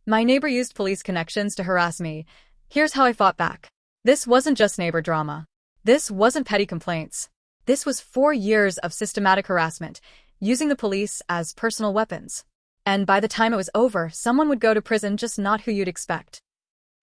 My neighbor used police connections to harass me. Here's how I fought back. This wasn't just neighbor drama. This wasn't petty complaints. This was 4 years of systematic harassment, using the police as personal weapons. And by the time it was over, someone would go to prison, just not who you'd expect.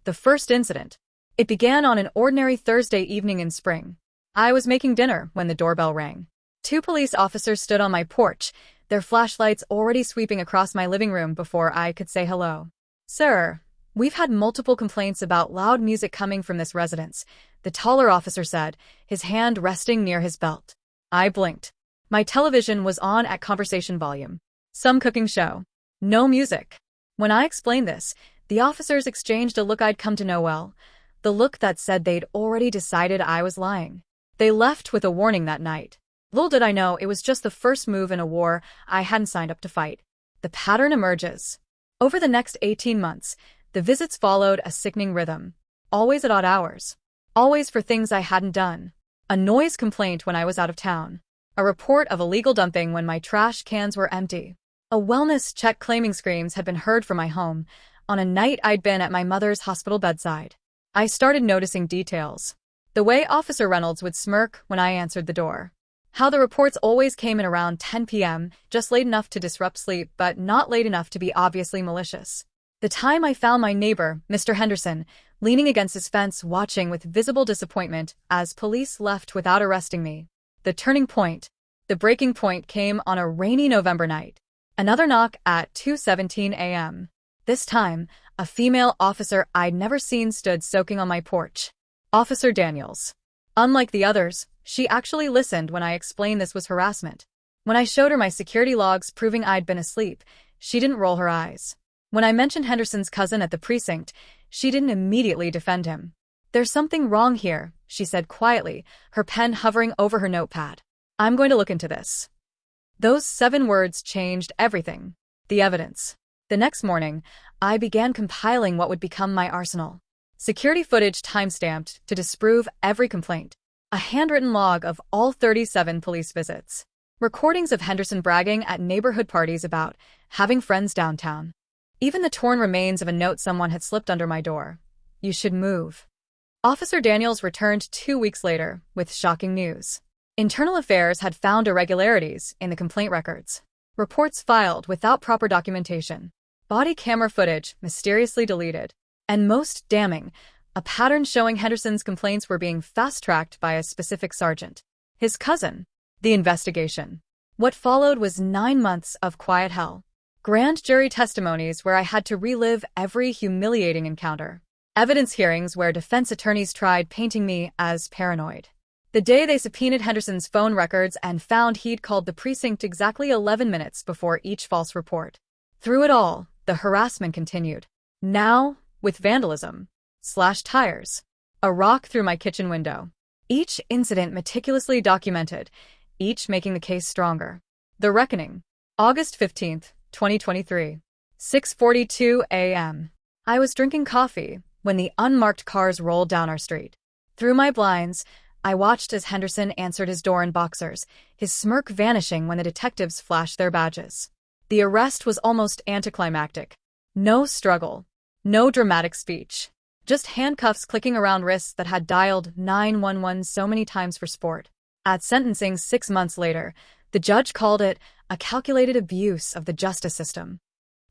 The first incident. It began on an ordinary Thursday evening in spring. I was making dinner when the doorbell rang. 2 police officers stood on my porch, their flashlights already sweeping across my living room before I could say hello. "Sir, we've had multiple complaints about loud music coming from this residence," the taller officer said, his hand resting near his belt. I blinked. My television was on at conversation volume. Some cooking show. No music. When I explained this, the officers exchanged a look I'd come to know well, the look that said they'd already decided I was lying. They left with a warning that night. Little did I know it was just the first move in a war I hadn't signed up to fight. The pattern emerges. Over the next 18 months, the visits followed a sickening rhythm. Always at odd hours. Always for things I hadn't done. A noise complaint when I was out of town. A report of illegal dumping when my trash cans were empty. A wellness check claiming screams had been heard from my home on a night I'd been at my mother's hospital bedside. I started noticing details. The way Officer Reynolds would smirk when I answered the door. How the reports always came in around 10 p.m., just late enough to disrupt sleep, but not late enough to be obviously malicious. The time I found my neighbor, Mr. Henderson, leaning against his fence watching with visible disappointment as police left without arresting me. The turning point, the breaking point came on a rainy November night. Another knock at 2:17 a.m. This time, a female officer I'd never seen stood soaking on my porch. Officer Daniels. Unlike the others, she actually listened when I explained this was harassment. When I showed her my security logs proving I'd been asleep, she didn't roll her eyes. When I mentioned Henderson's cousin at the precinct, she didn't immediately defend him. "There's something wrong here," she said quietly, her pen hovering over her notepad. "I'm going to look into this." Those 7 words changed everything. The evidence. The next morning, I began compiling what would become my arsenal. Security footage timestamped to disprove every complaint. A handwritten log of all 37 police visits. Recordings of Henderson bragging at neighborhood parties about having friends downtown. Even the torn remains of a note someone had slipped under my door. "You should move." Officer Daniels returned 2 weeks later with shocking news. Internal Affairs had found irregularities in the complaint records. Reports filed without proper documentation. Body camera footage mysteriously deleted. And most damning, a pattern showing Henderson's complaints were being fast-tracked by a specific sergeant. His cousin. The investigation. What followed was 9 months of quiet hell. Grand jury testimonies where I had to relive every humiliating encounter. Evidence hearings where defense attorneys tried painting me as paranoid. The day they subpoenaed Henderson's phone records and found he'd called the precinct exactly 11 minutes before each false report. Through it all, the harassment continued. Now, with vandalism. Slashed tires. A rock through my kitchen window. Each incident meticulously documented, each making the case stronger. The Reckoning. August 15th, 2023. 6:42 a.m. I was drinking coffee when the unmarked cars rolled down our street. Through my blinds, I watched as Henderson answered his door in boxers, his smirk vanishing when the detectives flashed their badges. The arrest was almost anticlimactic. No struggle. No dramatic speech. Just handcuffs clicking around wrists that had dialed 911 so many times for sport. At sentencing 6 months later, the judge called it a calculated abuse of the justice system.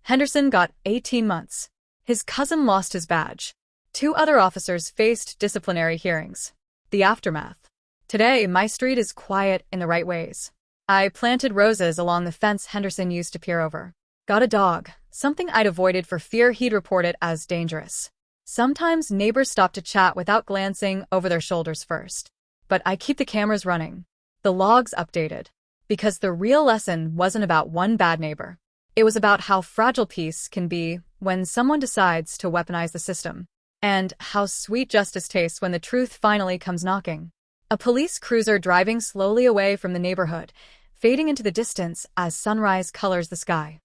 Henderson got 18 months. His cousin lost his badge. 2 other officers faced disciplinary hearings. The aftermath. Today, my street is quiet in the right ways. I planted roses along the fence Henderson used to peer over. Got a dog, something I'd avoided for fear he'd report it as dangerous. Sometimes neighbors stop to chat without glancing over their shoulders first. But I keep the cameras running. The logs updated. Because the real lesson wasn't about one bad neighbor. It was about how fragile peace can be when someone decides to weaponize the system. And how sweet justice tastes when the truth finally comes knocking. A police cruiser driving slowly away from the neighborhood, fading into the distance as sunrise colors the sky.